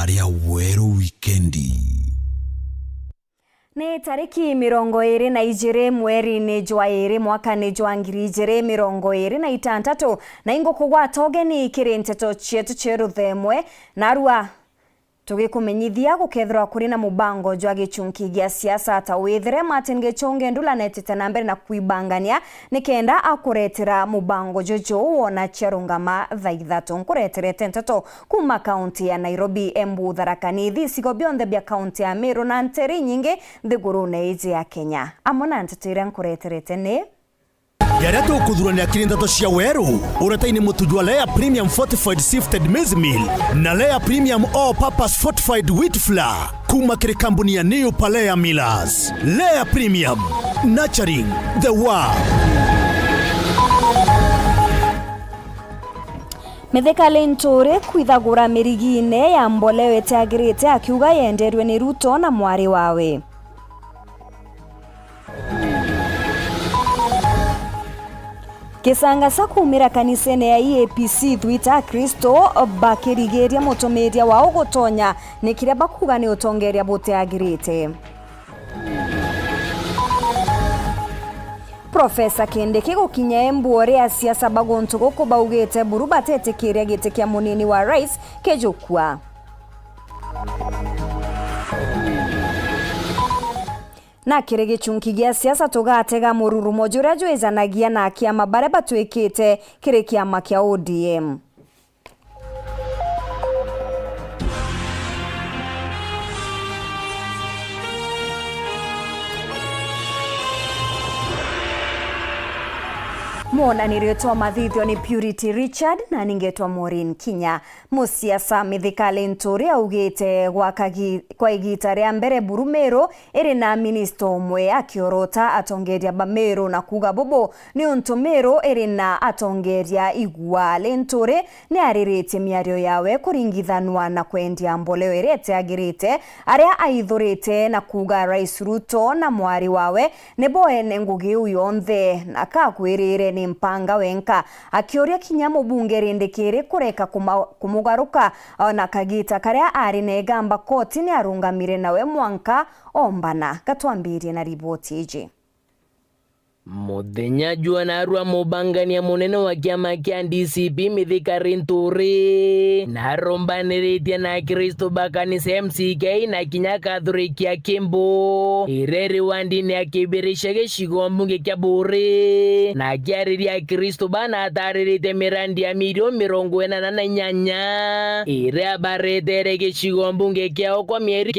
aria weru wikendi. Ni tariki 22 mweri ni jwa 2 mwaka ni jwa 2026 na ingo kugwata ugeni kirinteto chetu cheru themwe narua tugikumenyithia gukethirwa kuri na mubango jwa gichunki gia siasa ta withere Martin Gichunge ndula netete na mbere na kuibangania nikenda akuretera mubango jojo wona cherungama thaithatu nkureterete nteto kuma kaunti ya Nairobi, Embu, Tharaka Nithi, sigo bionde bia kaunti ya Meru na nteri nyingi thigurune iji ya Kenya. Amona nteto ira nkureterete ni Yaria tukuthurania kirindato cia weru urataini mutujwa Lea Premium Fortified Sifted Maize Meal na Lea Premium All Purpose Fortified Wheat Flour kuma kiri kampuni ya New Palea Millers. Lea Premium, nurturing the world. Mithika Linturi kwithagura mirigine ya mboleo etagirite akiuga yenderwe ni Ruto na mwari wawe. Kisanga sa kumira kanisene ya EAPC Twitter Kristo bakirigeria mutumiria wao gutonya nikiria bakuga ni utongeria buteagirite. Profesa Kindiki gukinya Embu ria siasa bagontu guko baugite buru batetekiria gite kia munini wa rais kejukwa. Na kire gichunki gia siasa tugatega mururumo juria jwezanagia na kiama bare batwikite kire kiama kia ODM. Mona niliyotoa mathithio ni Purity Richard na ningetwa Maureen Kinya. Musiasa Mithika Linturi augite kwa igita ria mbere Burumero iri na minister umwe akiorota atongeria Bamero na kuga bobo ni untumero iri na atongeria igwa. Linturi ni aririte miario yawe kuringithanwa na kwendia mboleo irete agirite aria aithurite na kuga Rais Ruto na mwari wawe neboene ngugi uyonthe na kakwirire ni mpanga wenka akioria Kinya mubunge rindikire kureka kumugaruka na kagita karia ari negamba koti ni arungamire nawe Mwanka ombana katwambirie na riboti iji. Muthenya jwa narua mubangania munene wa kiama kia DCP Mithika Linturi na rombaniritie na Kristo bakanisa MCK na Kinya kathurikia Kimbo ireri wandini akibirisha gicigo mbunge kia Buri na kiariria Kristo bana ataririte mirandi ya milioni 48 ire abaretere gicigo mbunge kiao kwa mieri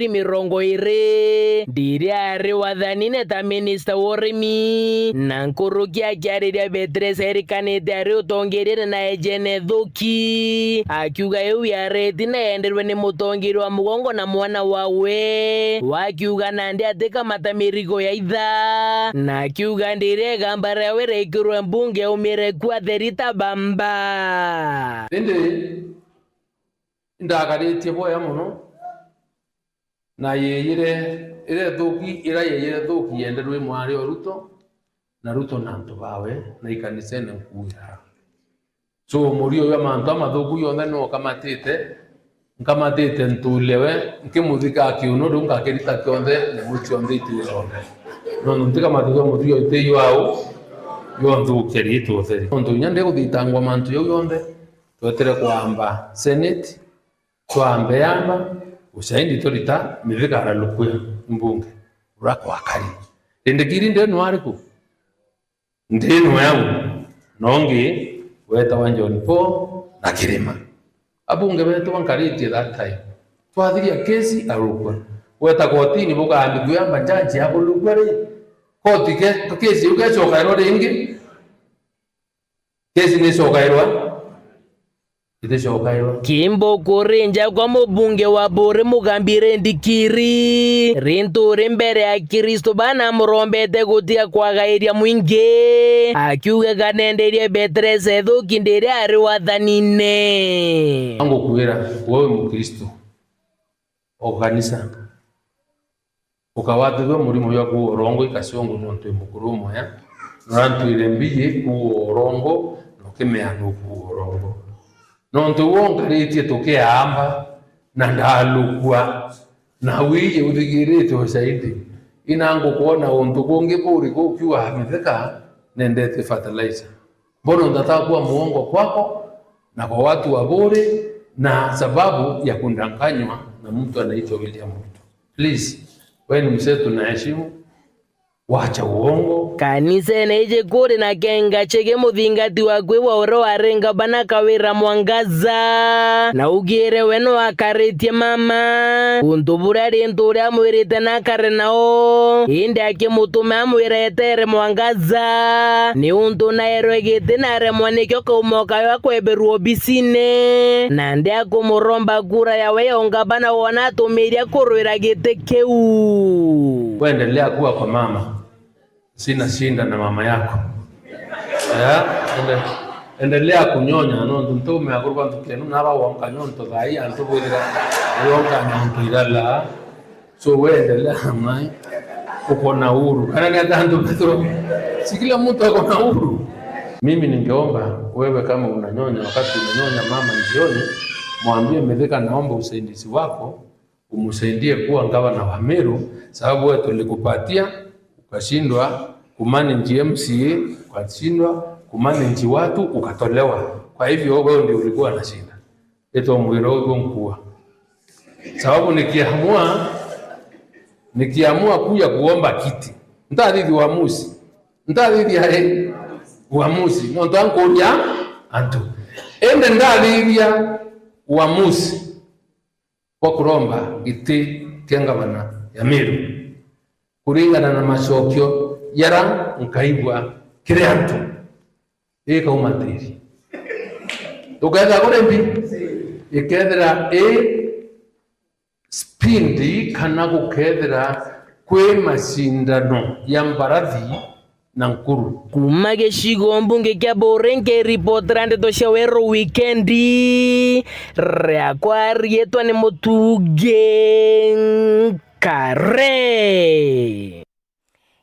20 ndiri ari wathanine ta minister worimi na nkurukia kiariria Beatrice erikanite ari utongerire na ejene thuki akiuga yu yareti na yenderwe ni mutongiri wa mugongo na mwana wawe wakiuga nandi atika matamirigo ya itha na akiuga ndire gambara yawe rekirwe mbunge umire kwa therita bamba indi ndagaritie boya muno na ire thuki yeyire thuki yenderwe mwari o Ruto na Ruto na antu bawe na ikanisene nkuya so muri oyo amantu amathuku yonthe no nkamatite ntulewe nkimuthika akiuno runga kirita kyonthe ne muchionthe itironde no ntika mathuku muthio iteyo au yonthe ukirito theri ntu nyande guthitangwa amantu yo yonthe twetere kwamba senate twambe yamba usaindi torita Mithika aralukuya mbunge urakwa kari ndikiri ndeno ariku ndeno yangu nongi weta John Paul na Kirima abunge betu wankaritie that time twathiria kesi arukwa weta kotini bugambi kuyamba jaji hapo lukwari koti kesi ugechoka ero ringi kesi ni sokairwa Kimbo kurinja kwa mubunge wa Buri Mugambire Ndikiri Linturi mbere ya Kristo bana murombete gutia kwa gairia mwingi akiuga kanenderie Beatrice thuki ndire ari wathanine ango kuwira wewe Mukristo okanisa ukawathwe murimo ya kuorongo ikasiongo nontu mukuru moya nantu ile mbiye kuorongo nokemeano kuorongo nontu wongaritie tukiamba na ndalukwa na wije uthigirite usaidi inango kuona untu kungi buri kukiwa mithika nendete fertilizer. Mbona unataka kuwa muongo kwako na kwa watu wa bure na sababu ya kundanganywa na mtu anaitwa William Ruto? Please, wewe ni mseto na heshima, wacha uongo. Kanisa neje kore na kenga cheke muthingati wakwe wa oro arenga bana kawira mwangaza na ugire weno akaretie mama untu burari nturi amwirite na kare nao indi akimutume amwiretere mwangaza ni untu naerwegete nare mwanikyo kaumokayo akweberu obisine na ndi akumuromba kura yawe yonga bana wona atumiria kurwira gite keu. Endelea kuwa kwa mama, sina shinda na mama yako. Endelea kunyonya no ntume akurba ntukenu naba wonka nyonto dai antubulira wonka nyonto ilala. So wewe endelea mai uko na uhuru. Kana ngatando Petro. Si kila mtu ako na uhuru. Mimi ningeomba wewe kama unanyonya, wakati unanyonya mama jioni, mwambie Mithika, naomba usaidizi wako umsaidie kuwa gavana wa Meru, sababu wewe tulikupatia ukashindwa kumanage MCA, ukashindwa kumanage watu ukatolewa. Kwa hivyo wewe ndio ulikuwa na shida. Eto mwiro wako mkuu. Sababu nikiamua kuja kuomba kiti, ndadidi uamuzi. Ndadidi ya uamuzi. Ndo ankoja antu. Ende ndadidi ya uamuzi kwa kuromba giti kiangabana ya Meru kuringana na macokyo yara nkaigwa kire antu eka umatiri tukaza kurembi ikethera spindi kana gukethera kwe macindano ya mbarathi na nkuru kuma gicigo mbunge kia Borenke reportrande tosha wero weekendi reakwa rietwa ni Mutuge Kare.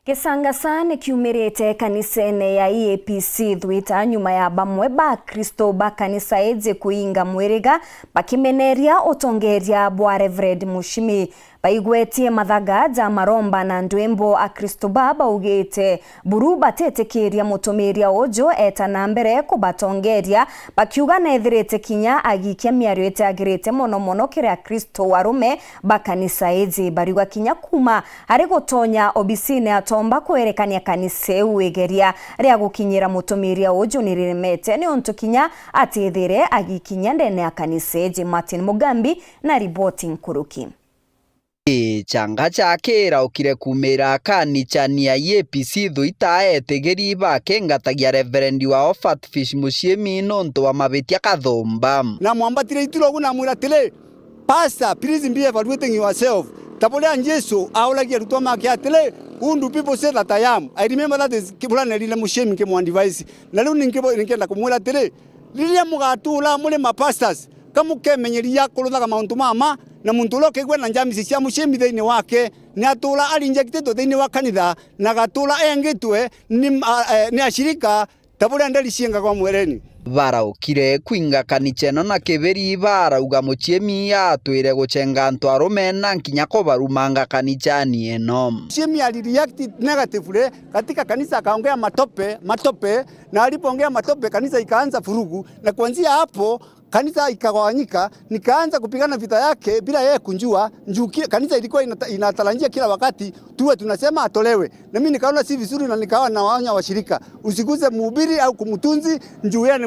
Kisangasa nikiumirite kanisene ya EAPC Thwita nyuma ya bamwe ba Kristo ba kanisa eje kuinga mwiriga bakimeneria utongeria bwa Reverend Mushimi baigwetie mathaga ja maromba na ndwembo a Kristo baba ugite buru batetekeria mutumiria ojo eta na mbere kubatongeria bakiuga nethirite kinya agikia miario etagirite mono kire Kristo warume ba kanisa eje barigwa kinya kuma ari gutonya obisine atomba kwerekania kanisa uegeria ria gukinyira mutumiria ojo nirimete ni onto kinya atithire agikinya ndene ya kanisa eje. Martin Mugambi na reporting Kuruki. Changa chakira ukire kumira kanichani ya EAPC Thwita etegeri bake ngatagia Reverend wa Fatfish Mushimi nonto wa mabetia kathomba na mwambatire ituro guna mwira tele pastor please be evaluating yourself tapolea Yesu aulagia rutoma kia tele undu people say that I am. I remember that is kibulana lile Mushimi ke mwan device na leo ningenda kumwira tele lile mugatula mule mapastors kamuke menyeria kulutha mauntu mama na muntu loke gwe na njamisi cia Mushimi thini wake ni atula ali injected thini wa kanitha na gatula engitwe ni ashirika tabule ndeli cienga kwa mwereni baraukire kwinga kanicheno na keberi barauga Muchemi atwire guchenga antu arume na nkinya ko barumanga kanichani eno. Muchemi alireact negatively katika kanisa, akaongea matope na alipoongea matope kanisa ikaanza furugu, na kuanzia hapo kanisa ikagawanyika, nikaanza kupigana vita yake bila yeye kunjua. Kanisa ilikuwa inatarajia kila wakati tuwe tunasema atolewe, na mimi nikaona si vizuri, na nikawa na waonya washirika usiguze mhubiri au kumtunzi njuu yeye ni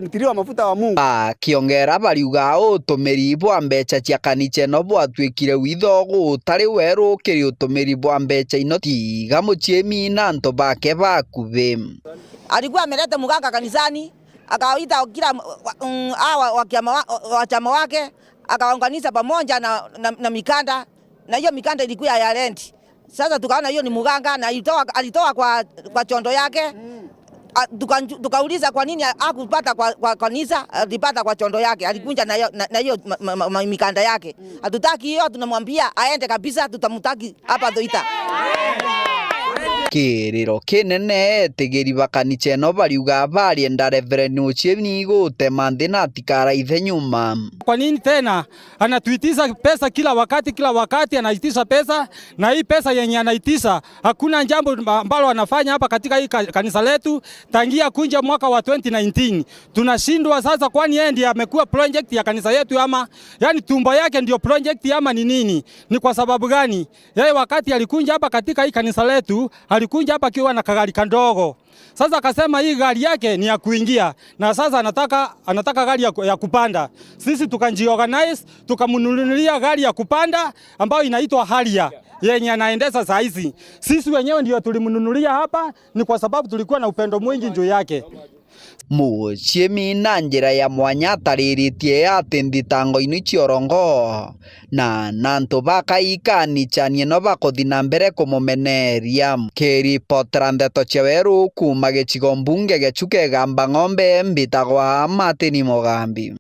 mtiri wa mafuta wa Mungu. Kiongera bariuga utumiri bwa mbeca cia kaniche no bwatwikire withogo utari weru kiri utumiri bwa mbeca ino tiga Muchemi na nto bake bakuve. Alikuwa ameleta muganga kanisani, akawaita kila wa chama wake, akawaunganisha pamoja na mikanda, na hiyo mikanda ilikuwa ya rent. Sasa tukaona hiyo ni muganga na alitoa kwa chondo yake. Tukauliza kwa nini hakupata kwa kanisa, alipata kwa chondo yake, alikunja na hiyo mikanda yake. Hatutaki hiyo, tunamwambia aende kabisa, tutamutaki hapa Thwita. Kiriro kinene tigiri bakanicha eno bariuga barienda Reverend Muchemi gutema thina tikara ithe nyuma. Kwa nini tena anatuitisha pesa kila wakati anaitisha pesa, na hii pesa yenye anaitisha hakuna jambo ambalo anafanya hapa katika hii kanisa letu tangia kunja mwaka wa 2019. Tunashindwa sasa, kwani yeye ndiye amekuwa project ya kanisa yetu ama yani tumbo yake ndio project ama ni nini? Ni kwa sababu gani? Yeye wakati alikunja hapa katika hii kanisa letu alikunja hapa akiwa na kagari kandogo. Sasa akasema hii gari yake ni ya kuingia na sasa anataka gari ya kupanda. Sisi tukanjiorganize tukamnunulia gari ya kupanda ambayo inaitwa Harrier yenye anaendesha saa hizi. Sisi wenyewe ndio tulimnunulia hapa, ni kwa sababu tulikuwa na upendo mwingi juu yake. Muchemi na njira ya mwanya tariritie ati thitango-ini ciorongo na nantu bakaikanithanie no bakuthi na mbere kumumeneria. Kiripotera Ndeto Cheweru kuma gicigo mbunge Gicuke Gamba Ng'ombe mbitagwa Martin Mugambi.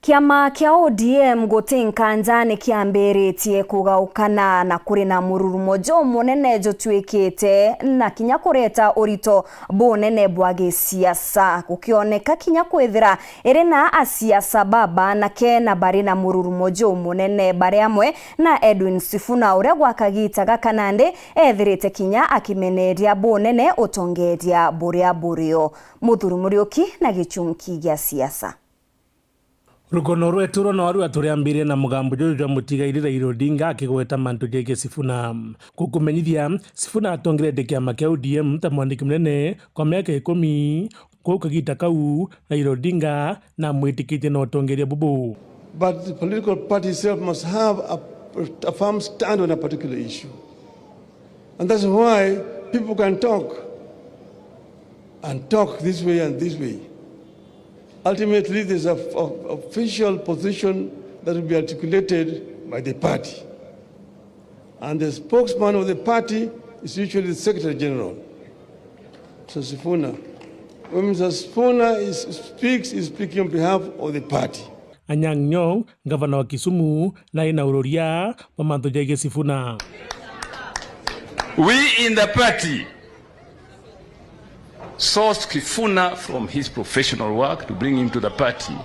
Kiama kia ODM gutinkanja ni kiambiritie kugaukana na kuri na mururumo jo munene jotuikite na kinya kureta urito bunene bwa gisiasa gukioneka kinya kwithira iri na asiasa baba na kena bari na mururumo jo munene bari amwe na Edwin Sifuna uria gwakagita gakanande ethirite kinya akimeneria bunene utongeria buria burio muthurumurioki na gichumki gia siasa. Rugono rwetu rono waru aturiambire na mugambo jojo mutigaire Raila Odinga akigweta mantu jege Sifuna kukumenyithia Sifuna atongirete kiama kia ODM ta mwandiki munene kwa miaka 10 kugita kau Raila Odinga na mwitikite no tongeria bubu. But the political party itself must have a firm stand on a particular issue, and that's why people can talk this way and this way. Ultimately, there's an official position that will be articulated by the party. And the spokesman of the party is usually the Secretary General, Mr. Sifuna. When Mr. Sifuna speaks, he's speaking on behalf of the party. Anyang' Nyong'o, Governor wa Kisumu, na inauroria pamanto jege Sifuna. We in the party sourced Sifuna from his professional work to bring him to the party,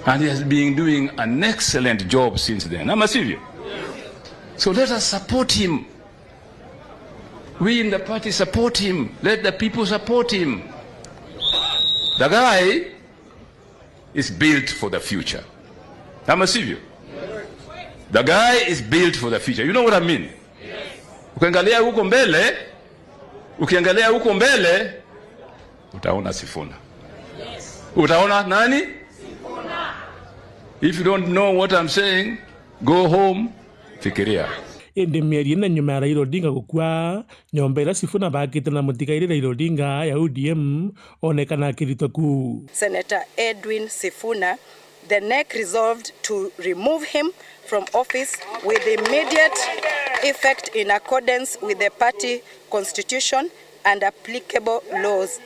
and he has been doing an excellent job since then. Ama sivyo? So let us support him. We in the party support him. Let the people support him. The guy is built for the future. Ama sivyo? The guy is built for the future. You know what I mean? Ukiangalia huko mbele utaona Sifuna. Utaona nani? Sifuna. If you don't know what I'm saying, go home, fikiria. Indi mieri na nyuma Raila Odinga gukua nyombera Sifuna bakite na mutigaire Raila Odinga ya ODM onekana kirito ku. Senator Edwin Sifuna, the NEC resolved to remove him from office with immediate effect in accordance with the party constitution and applicable laws.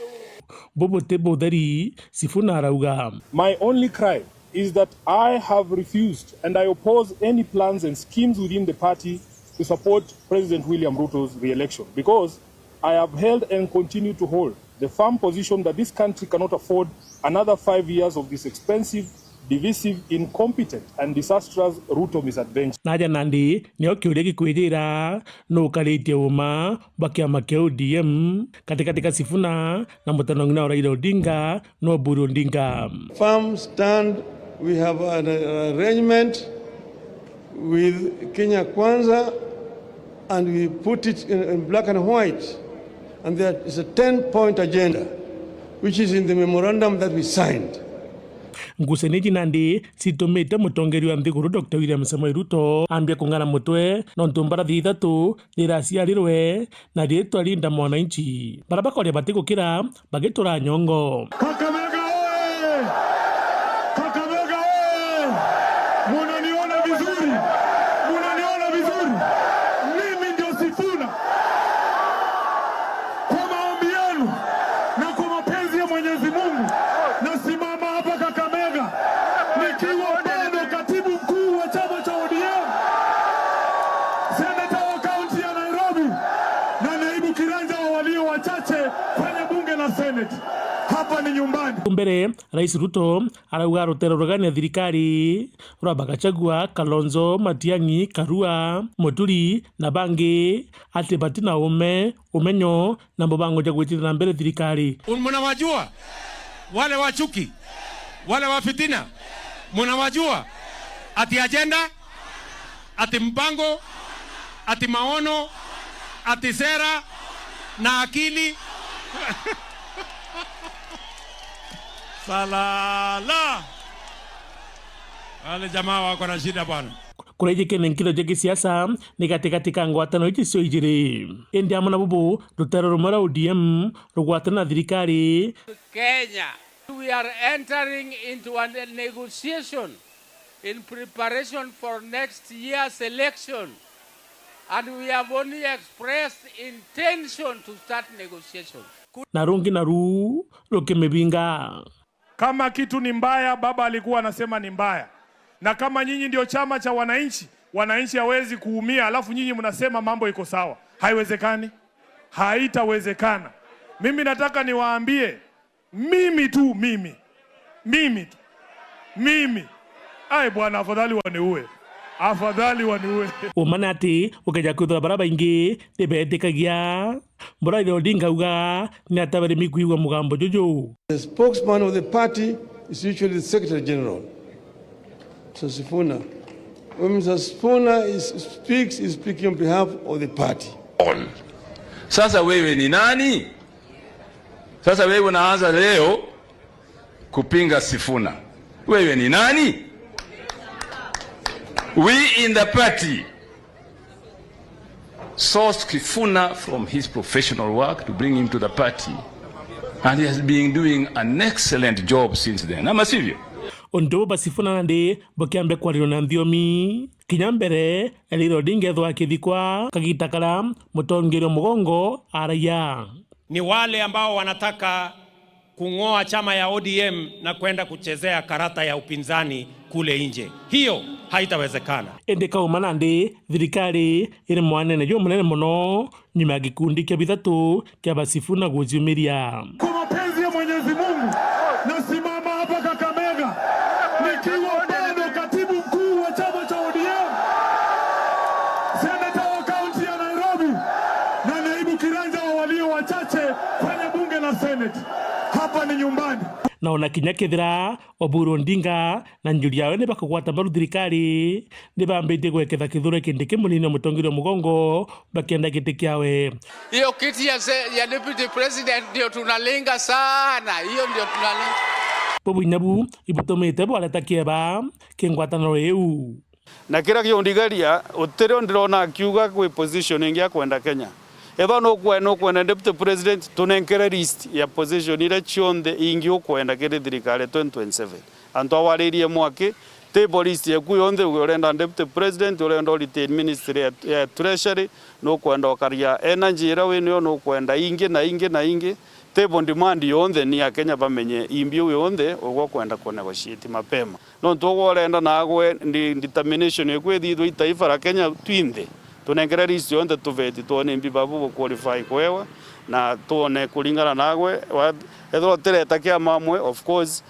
Sifuna arauga. My only cry is that I have refused and I oppose any plans and schemes within the party to support President William Ruto's re-election, because I have held and continue to hold the firm position that this country cannot afford another 5 years of this expensive, divisive, incompetent and disastrous Ruto misadventure. Naja nandi niyo kiuria gikwirira no karitie uma bakiama kia ODM katika Sifuna na mutanongina wa Raila Odinga no Buru Odinga. Firm stand. We have an arrangement with Kenya Kwanza, and we put it in black and white, and there is a 10-point agenda which is in the memorandum that we signed. Nguseniji nandi situmite mutongeri wa Nthiguru Dr. William Samoei Ruto ambia kungana mutwe nontumbara thithatu riraciarirwe na ritwa linda mwananchi barabakoria batigukira bagitura nyongo. Kakamega oye! Kakamega oye! Munaniona vizuri? Munaniona vizuri? Mimi ndio Sifuna. Kwa maombi yenu na kwa mapenzi ya Mwenyezi Mungu nasimama hapa Kakamega nikiwa bado katibu mkuu wa chama cha ODM, seneta wa kaunti ya Nairobi, mbere Rais Ruto arauga rutero rugania thirikari rwa Gachagua, Kalonzo, Matiang'i, Karua, Muturi na bangi ati batina umenyo na mbango ja gwitira mbere thirikari. Mnawajua wale wa chuki, wale wa fitina, mnawajua ati agenda, ati mpango, ati maono, ati sera na akili. Salala. Wale jamaa wako na shida bwana. Kurejeke nkilo jeki siasa ni katika ngwatano ichi sio ijiri. Indi amana bubu rutero rumara ODM rugwatana thirikari. Kenya, we are entering into a negotiation in preparation for next year's election, and we have only expressed intention to start negotiation. Narungi naru lokemebinga. Kama kitu ni mbaya, baba alikuwa anasema ni mbaya. Na kama nyinyi ndio chama cha wananchi, wananchi hawezi kuumia alafu nyinyi mnasema mambo iko sawa. Haiwezekani. Haitawezekana. Mimi nataka niwaambie, mimi. Ai bwana, afadhali waniue. Afadhali waniue. Umanati ukaja kuthura baraba ingi tibetikagia Muraithe Odinga uga ni atabere mikuigwa mugambo jojo. The spokesman of the party is usually the Secretary General, Mr. Sifuna. When Mr. Sifuna speaks, is speaking on behalf of the party. Sasa wewe ni nani? Sasa wewe unaanza leo kupinga Sifuna. Wewe ni nani? We in the party sourced Sifuna from his professional work to bring him to the party, and he has been doing an excellent job since then. Ama sivyo? Ondo Sifuna nande bokiambe kwa rino ndiomi kinyambere Raila Odinga thwa kithikwa kagitakara mutongero mugongo araya. Ni wale ambao wanataka kung'oa chama ya ODM na kwenda kuchezea karata ya upinzani kule nje. Hiyo haitawezekana. Endeka umanande thirikari iri mwanene jo munene muno nyuma ya gikundi kia bithatu kia Sifuna gujumiria. Kwa mapenzi ya Mwenyezi Mungu nasimama hapa Kakamega nikiwa bado katibu mkuu wa chama cha ODM, seneta wa kaunti ya Nairobi na naibu kiranja wa walio wachache kwenye bunge la Senate. Hapa ni nyumbani. Naona kinyakethira Oburu Odinga na njuri yawe bakagwata mbaru thirikari nibambite gweketha kithure kindike munini mutongiro mugongo bakienda kiti kiawe. Hiyo kiti ya deputy president ndio tunalenga sana. Hiyo ndio tunalenga. Bobu inabu ibutomete bwaleta kieba kingwatano eu. Na kira kiondigaria utere ndirona akiuga kwe positioning ya kwenda Kenya. Eba no kwenda deputy president tunenkere list ya position ile chionde ingi okwenda kire thirikari 2027. Anto awaririe mwake table list ya kuyonde urenda deputy president, urenda retain ministry ya treasury, no kwenda okaria energy ira wenyo, no kwenda ingi table demand yonde ni ya Kenya bamenye imbio yonde ogwo kwenda kunegotiate mapema. No tugorenda nagwe ndi determination yekwithithwa itaifa la Kenya twinde. Tunengera list yonde tuveti tuone mbibabu qualify kwewa na tuone kulingana nagwe ethro tereta kia mamwe of course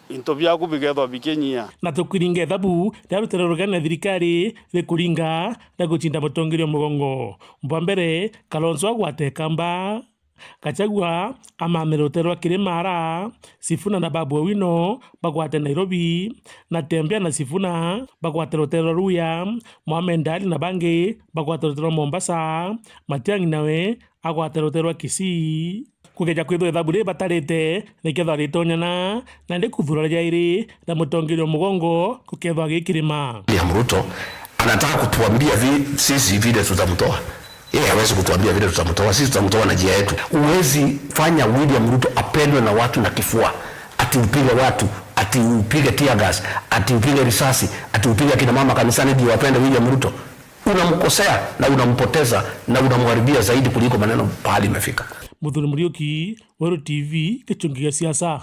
into byaku bigethwa bikenyia na tukiringa thabu darutera rugana thirikari rikuringa na guchinda mutongerio mugongo mbambere Kalonzo agwate kamba Gachagua amamerotero Kirimara, Sifuna na Babu Owino bagwate Nairobi, na Tembea na Sifuna bagwate rotero Ruya, Mohamed Ali na Bange bagwate rotero Mombasa, Matiang'i nawe agwate rotero Kisii. Kugeja kwithwe thabure batarite nikethwa ritonyana na ndikuthura jairi na mutongerio mugongo kukethwa gikirima. William Ruto anataka kutuambia sisi vile tutamtoa. Yeye hawezi kutuambia vile tutamtoa, sisi tutamtoa na njia yetu. Uwezi fanya William Ruto apendwe na watu na kifua, ati upige watu, ati upige tear gas, ati upige risasi, ati upige kina mama kanisani ndio wapende William Ruto. Unamkosea na unampoteza na unamharibia zaidi kuliko maneno pahali imefika. Muthuri Muriuki, Wero TV, kichungi ya siasa.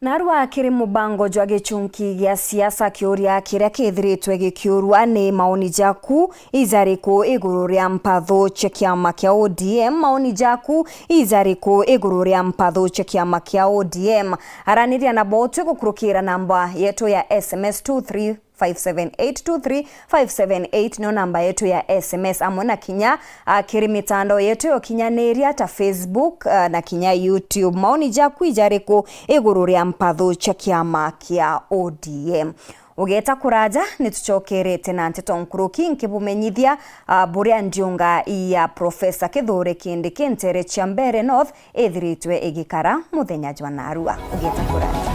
Narwa kiri mubango jwa gichunki gya siasa kiuria kiria kithiritwe gikiurwa ni maoni jaku izariko iguru ria mpatho cha kiama kia ODM. Maoni jaku izariko iguru ria mpatho cha kiama kia ODM. Araniria na botwe gukurukira namba yetu ya SMS 235782358 no namba yetu ya SMS amona kinya kiri mitandao yetu yo kinyaneria ta Facebook na kinya YouTube. Maoni jaku ijariko iguru ria mpatho cha kiama kia ODM. Ugeta kuraja nituchokerete na ntetonkruki nkibumenyithia buria ndiunga ya Profesa Kithure Kindiki ntere cha Mbeere North ethiritwe igikara muthenya jwa Narua. Ugeta kuraja.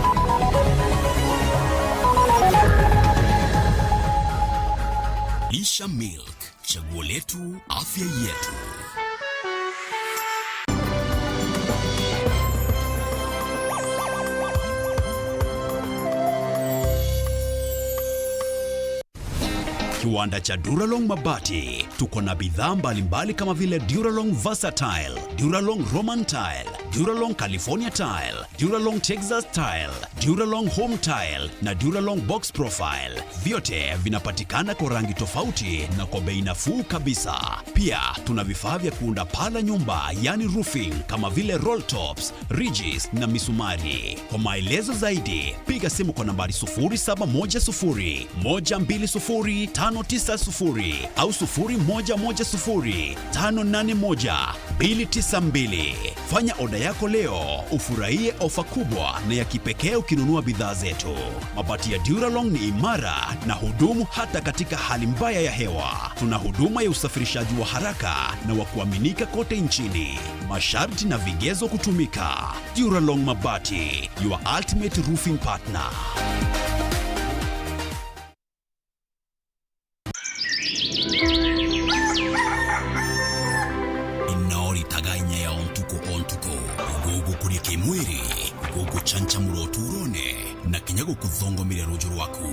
Lisha Milk, chaguo letu, afya yetu. Kiwanda cha Duralong Mabati, tuko na bidhaa mbalimbali kama vile Duralong Versatile, Duralong Roman Tile, Duralong California Tile, Duralong Texas Tile, Duralong Home Tile na Duralong Box Profile. Vyote vinapatikana kwa rangi tofauti na kwa bei nafuu kabisa. Pia tuna vifaa vya kuunda pala nyumba, yani roofing, kama vile roll tops, ridges na misumari. Kwa maelezo zaidi, piga simu kwa nambari 0710 120 590 au 0110 581 292. Fanya oda yako leo, ufurahie ofa kubwa na ya kipekee ukinunua bidhaa zetu. Mabati ya Duralong ni imara na hudumu hata katika hali mbaya ya hewa. Tuna huduma ya usafirishaji wa haraka na wa kuaminika kote nchini. Masharti na vigezo kutumika. Duralong Mabati, your ultimate roofing partner. Mwiri, gugu chancha muroturone na kinyago kuthongomire rojo rwaku.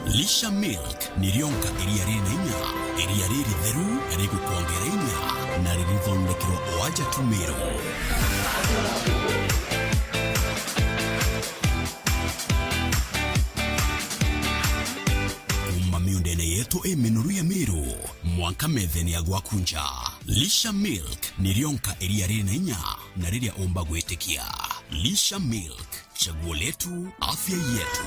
Lisha Milk ni rionka iriari na inya, iriari ritheru, rigu kuongera inya, na ririthondekirwo oaja tumiro. Miundene yetu minuru ya miru, mwanka metheni ya gwakunja. Lisha Milk ni rionka iriari na inya, na riria omba gwetikia. Lisha Milk, chaguo letu, afya yetu.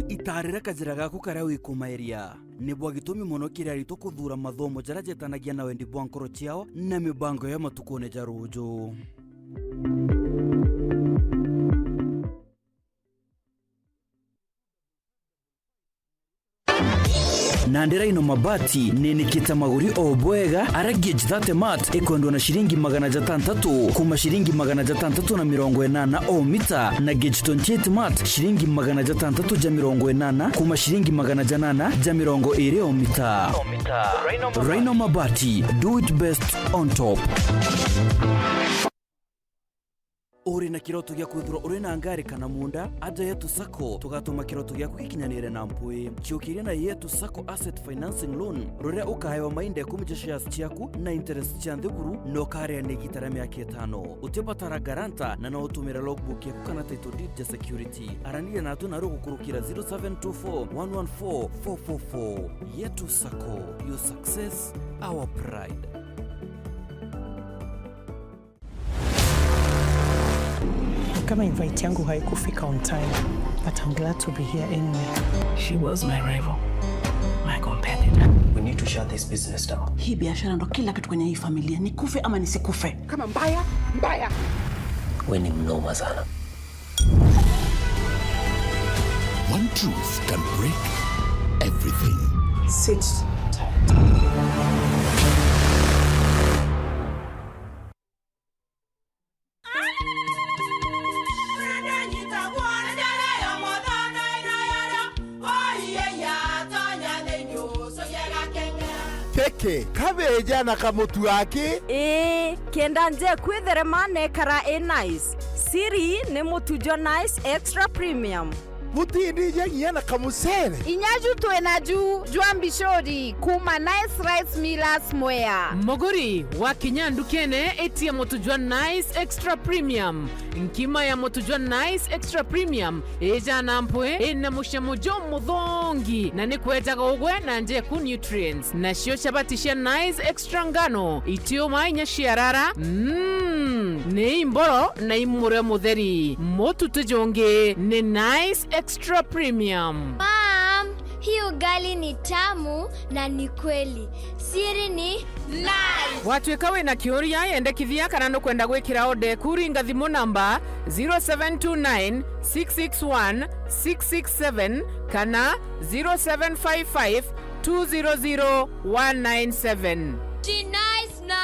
Itarira kajira gaku karia wikumaeria nibwo gitumi muno kiria rito kuthura mathomo jara jetanagia na wendi bwa nkoro ciao na mibango ya matukone jarujo. Nandira ino Mabati ninikita maguri obwega ara gauge 30 mat ekwendwa na shilingi 600 kuma shilingi 680 o mita na gauge 28 mat shilingi 680 kuma shilingi 820 o mita. Rhino Mabati, do it best on top. Uri na kiroto gya kwithura uri na ngari kana munda aja yetu sako tugatuma kiroto gya kukinyanire na mpui chiukiria na yetu sako asset financing loan rore ukahewa mainde kumija shares chiaku na interest cha nthiguru no kare ne gitara miaka 5 utipatara garanta na no utumira logbook yaku kana title deed ya security aranile na tuna rogo kurukira 0724114444 yetu sako, your success our pride. Kama invite yangu haikufika on time, but I'm glad to be here anyway. She was my rival, my competitor. We need to shut this business down. Hii biashara ndo kila kitu kwenye hii familia, nikufe ama nisikufe. Kama mbaya, mbaya. We ni mnoma sana. One truth can break everything. Sit tight. gake kabeja na kamutu gake kenda nje kwitherema nekara nice siri ni mutujo nice extra premium mutindi nyagia na kamusere inyaju twenaju jwambishori kuma nice rice millers mwea mogori wa kinyandu kene etia motujwa nice extra premium nkima ya motujwa nice extra premium eja nampwe ena mushamujo muthongi na nikwetaga ugwe na nje ku nutrients na shio chabatisha nice extra ngano itio mainya shiarara ni imboro na imure mutheri motutujonge ni nice extra premium. Mom, hii ugali ni tamu na ni kweli. Siri ni nice. Watuika wina kiuria yendekithia kana no kwenda gwikira ode kuringa thimu namba 0729 661 667 kana 0755 200 197. Ji nice na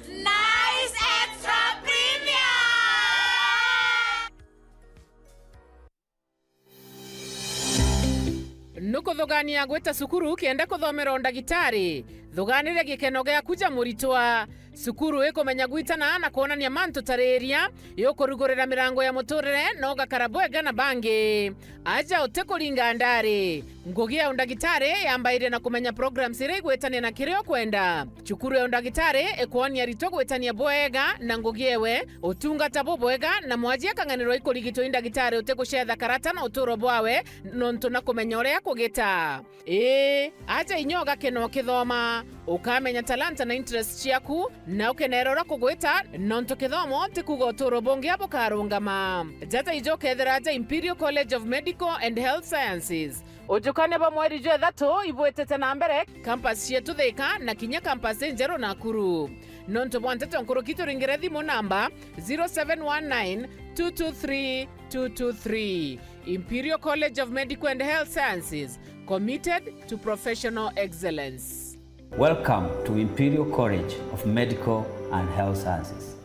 nice extra premium. Nuko thogania gweta sukuru kienda kuthomera ndagitari thoganire gikeno gya kuja muritwa sukuru ikomenya gwitana na kuonania manto tareria yokurugurira mirango ya muturire no gakarabwega na bangi aja utekuringa ndari ngugi ya ndagitari yambaire na kumenya programs ire gwetania na kirio kwenda chukuru ya ndagitari ekuonia rito gwetania bwega na ngugi ewe utungata bwega na mwajia kanganiro ikurigito ndagitari uteguchetha karata na uturo bwawe nonto na kumenya uria kugita aja inyoga keno kithoma ukamenya talanta na interest ciaku na ukenerora kugwita nonto kithomo tikugo uturo bongi abo karungama jata ijoke theraja Imperial College of Medical and Health Sciences ujukane ba mweri jo thato ibwetete na mbere campus yetu Thika na kinya campus Njero Nakuru nonto bwantete nkuru kituringire thimu namba 0719 223 223 Imperial College of Medical and Health Sciences, committed to professional excellence. Welcome to Imperial College of Medical and Health Sciences.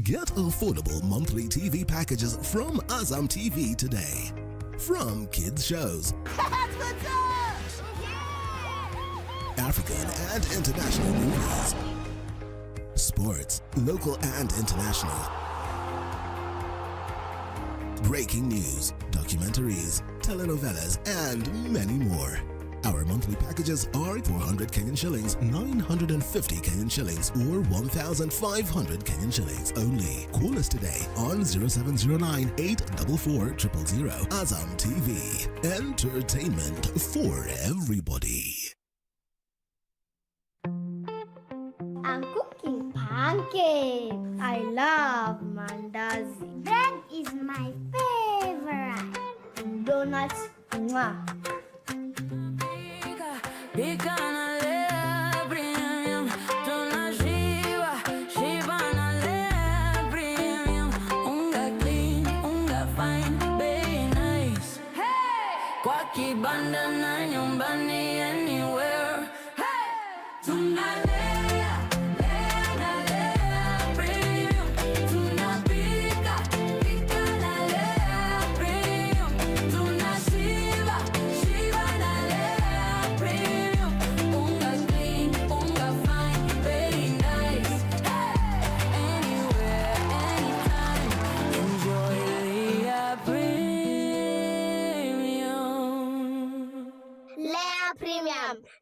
Get affordable monthly TV packages from Azam TV today. From kids shows, African and international movies, sports, local and international, breaking news, documentaries, telenovelas, and many more. Our monthly packages are 400 Kenyan shillings, 950 Kenyan shillings, or 1,500 Kenyan shillings only. Call us today on 0709 844 000. Azam TV, entertainment for everybody. I'm cooking pancakes. I love mandazi. Bread is my favorite. Donuts, mwah. Kibanda nyumbani anywhere.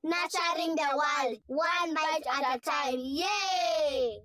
Nurturing the world, one bite at a time. Yay!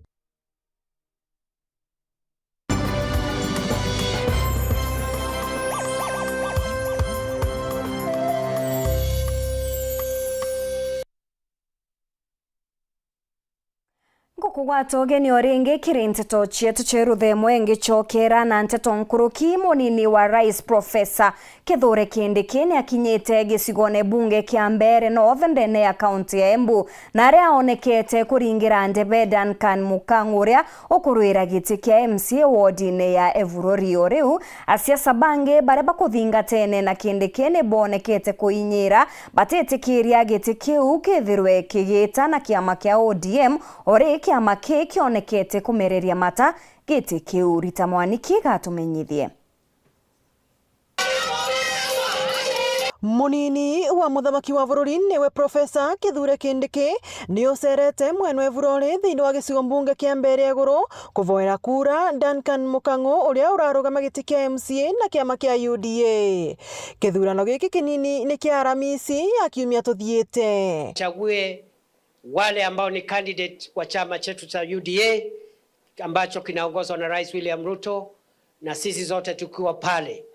Ngukugwata ugeni oringi kiri nteto chietu cheruthe mwengi chokera na nteto nkuruki munini wa rais Profesa Kithure Kindiki ni akinyite gicigone bunge kia mbere North ndene ya kaunti ya Embu na aria aonekete kuringira ndebe Duncan Mukangu uria ukurwira giti kia MCA wardine ya Evurorio riu asiasa bange baria bakuthingatene na Kindiki ni bonekete kuinyira batetikiria giti kiu kithirwe kigita na kiama kia ODM ori kiama kionekete kumereria mata giti kiu. Rita Mwaniki gatumenyithie. Munini wa muthamaki wa bururi niwe Profesa Kithure Kindiki ni ucerete mwenwe Bururi thiini wa gicigo mbunge kia Mbere Iguru kuvoera kura Duncan Mukango uria urarugama giti kia MCA na kiama kia UDA. Kithurano giki kinini ni kia Aramisi akiumia tuthiete. Chague wale ambao ni candidate wa chama chetu cha UDA ambacho kinaongozwa na Rais William Ruto, na sisi zote tukiwa pale.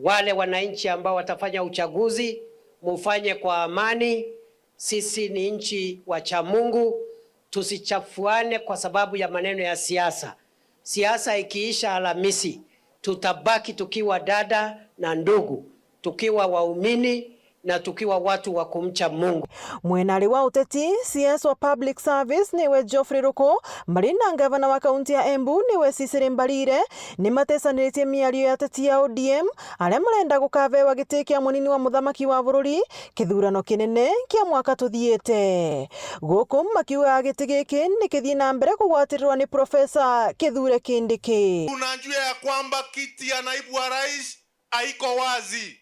Wale wananchi ambao watafanya uchaguzi mufanye kwa amani. Sisi ni nchi wacha Mungu, tusichafuane kwa sababu ya maneno ya siasa. Siasa ikiisha Alhamisi, tutabaki tukiwa dada na ndugu, tukiwa waumini na tukiwa watu wa kumcha Mungu. Mwenari wa uteti CS wa Public Service niwe Geoffrey Ruko, marina gavana wa kaunti ya Embu niwe Cecily Mbarire, ni matesaniritie miario ya teti ya ODM aria marenda gukavewa giti kia munini wa muthamaki wa bururi kithurano kinene kia mwaka tuthiete. Guku makiuga giti giki ni kithii na mbere kugwatirirwa ni Profesa Kithure Kindiki. Unajua ya kwamba kiti ya naibu wa rais haiko wazi.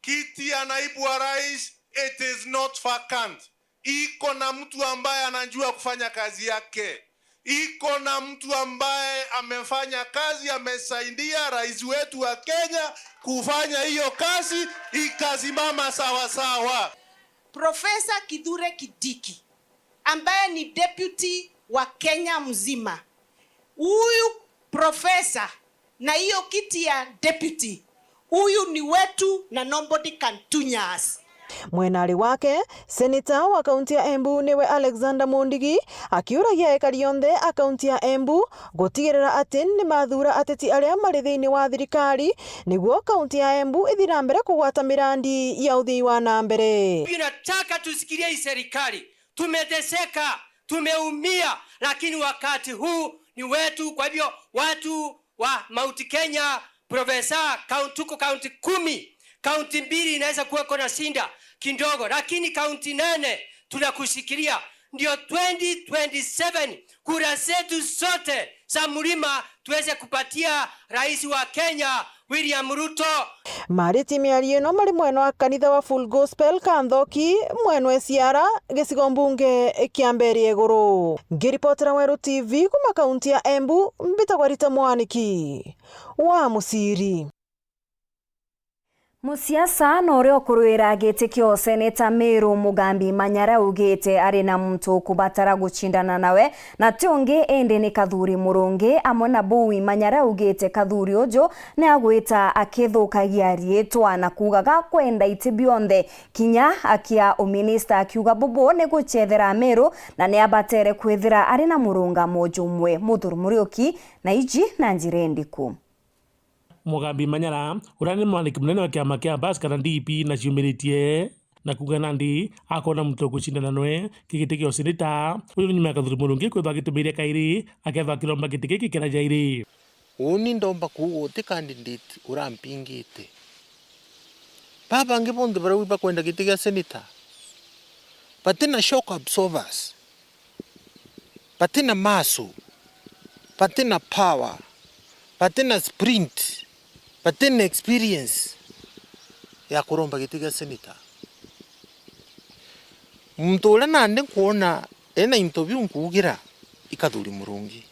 Kiti ya naibu wa rais, it is not vacant. Iko na mtu ambaye anajua kufanya kazi yake. Iko na mtu ambaye amefanya kazi, amesaidia rais wetu wa Kenya kufanya hiyo kazi ikasimama sawa sawa. Profesa Kithure Kindiki ambaye ni deputy wa Kenya mzima. Huyu profesa na hiyo kiti ya deputy, huyu ni wetu na nobody can tunya us. Mwenari wake seneta wa kaunti ya Embu niwe Alexander Mondigi akiuragia ekari yonthe akaunti ya Embu gutigirira ati ni mathura ateti aria mari thiini wa thirikari niguo kaunti ya Embu ithira mbere kugwata mirandi ya uthii wa na mbere. Tunataka tusikilie hii serikali, tumeteseka, tumeumia, lakini wakati huu ni wetu. Kwa hivyo watu wa Mount Kenya Profesa, tuko kaunti 10, kaunti 2 inaweza kuwa na shinda kidogo, lakini kaunti 8 tunakushikilia. Ndio 2027 kura zetu zote za mlima tuweze kupatia rais wa Kenya William Ruto. Mariti miario no mari mweno wa kanitha wa Full Gospel Kanthoki mweno Ciara gicigo mbunge kia Mbere Iguru. Ngiripotera Weru TV kuma kaunti ya Embu, mbitagwa Rita Mwaniki wa Musiri. Musiasa no rio kuruira giti kio seneta Meru Mugambi Manyara ugite ari na mtu kubatara guchindana nawe na tionge ende ni Kathuri Murungi amwe na Bowi Manyara ugite Kathuri ojo ni agwita akithukagia rietwa na kugaga kwenda iti bionthe kinya akia uminista akiuga Bobo ni guchethera Meru na ni abatere kwithira ari na murunga mojumwe Muthuri Murioki na iji na njirendiku. Mugambi Manyara urani mwandiki munene wa kiama kia Baskara DP na ciumiritie na kuga nandi akona mtu gucindana nwe kigiti kio seneta uyu nyuma Kathuri Murungi kwithwa gitumiria kairi akethwa kiromba giti giki kira jairi. Uni ndomba kugo ti candidate urampingite baba ngibondi bara wiba kwenda giti gia seneta patina shock absorbers patina maso patina power patina sprint patina experience ya kuromba giti gia seneta. Mtu ule nande kuona ena interview nkugira Kathuri Murungi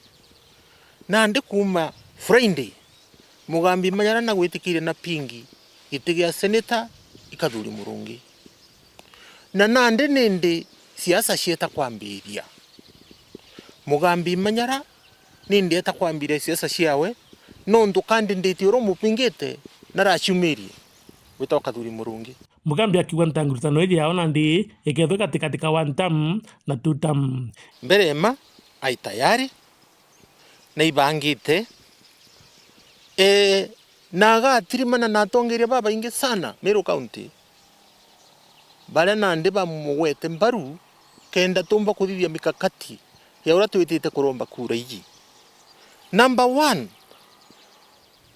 nande kuma Friday Mugambi Manyara na gwitikire na pingi giti gia seneta Kathuri Murungi na nande nende siasa cieta kwambiria Mugambi Manyara nindi eta kwambire siasa ciawe no ndu candidate uro mupingite na raciumirie wita Kathuri Murungi. Mugambi akiwa ntangurutano iji yao nandi ikethwe katika 1 term na 2 term. Mbere ema ai tayari na ibangite naga atirimana na tongeria baba inge sana Meru County bale nandi bamugwete mbaru kenda tumba kuthithia mikakati ya ura twitite kuromba kura iji. Number 1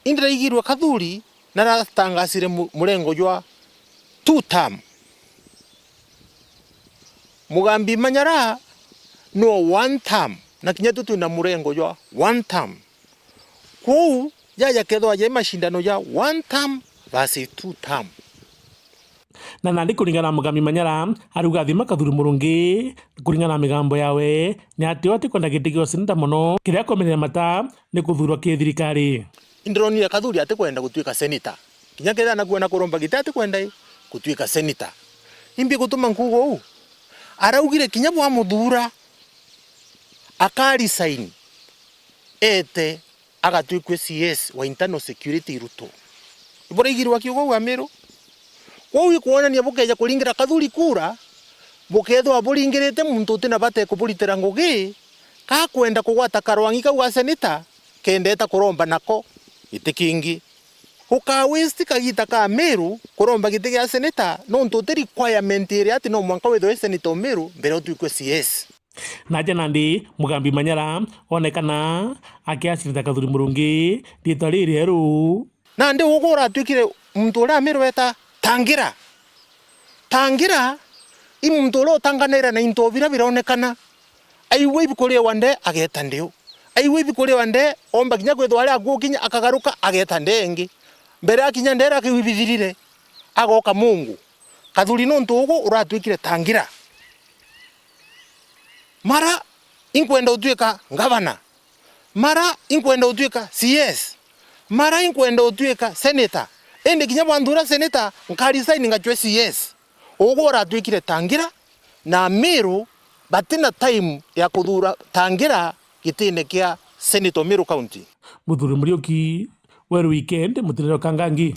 indira igirwa Kathuri naratangasire murengo jwa 2 term. Mugambi Manyara no 1 term na kinya tutu na murengo jwa 1 term. Kou yaya kethwa ya mashindano ya 1 term versus 2 term. na nandi kuringana Mugambi Manyara aruga thima Kathuri Murungi kuringana migambo yawe ni ati oti kwenda giti gio seneta muno kiria komenera mata ni kuthurwa kithirikari. Indronire Kathuri ati kwenda gutuika seneta kinya kenda na kuona kuromba giti ati kwenda gutuika seneta imbi gutuma nkugo u araugire kinya bwa muthura akari sign ete agatuikwe CS wa internal security Ruto ibora igirwa kiugo wa Meru kwa kuonania bukeja kuringira Kathuri kura bukethwa buringirite muntu utina bate kubulitira ngugi ka kwenda kugwata karwangi ka wa seneta kendeta kuromba nako itikingi uka waste kagita ka Meru kuromba giti gya seneta no ntuti requirement iri ati no mwanka wetho seneta Meru mbere utuikwe CS. Naja nandi Mugambi Manyara onekana akiasirita Kathuri Murungi rito riri eru nandi ugura twikire muntu ura Meru weta tangira muntu ura tanganira na into bira bironekana aiwe bikore wande ageta ndio aiwe bikore wande omba kinya kwetho ari agukinya akagaruka ageta ndengi mbere akinya ndera kiwibithirire agoka Mungu Kathuri no ntugo uratwikire tangira mara inkwenda utuika gavana mara inkwenda utuika CS mara inkwenda utuika senator ende kinya bandura senator nkari sign ngachwe CS ugo uratwikire tangira na Meru batina time ya kuthura tangira gitine kia senator Meru County. Muthuri Muriuki weru weekend mutiriro Kangangi.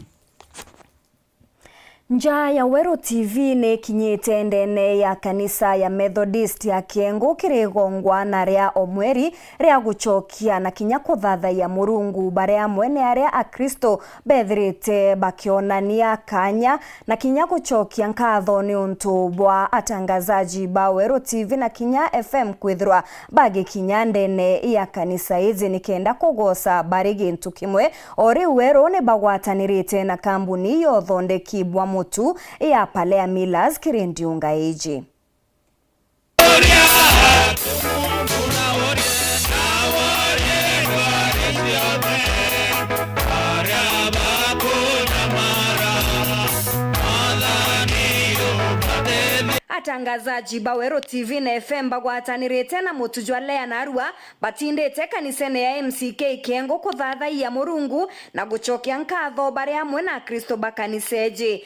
Njaa ya Wero TV ni kinyite ndene ya kanisa ya Methodist ya Kiengo kirigongwa na ria omweri ria guchokia na kinya kuthatha ya Murungu baria mwene aria akristo bethirite bakionania kanya na kinya guchokia nkatho ni untu bwa atangazaji ba Wero TV na kinya FM kwithirwa bagi kinya ndene ya kanisa izi nikenda kugosa barigi ntu kimwe ori Wero ni bagwatanirite na kambuni yo thondeki bwa mutu ya Palea Millers kirindiunga eji. Atangazaji ba Wero TV na FM bagwatanirite na mutujwa Lea na Arua batindite kanisene ya MCK Kiengo kuthatha ya Murungu na guchokia nkatho baria amwe na Kristo bakaniseji.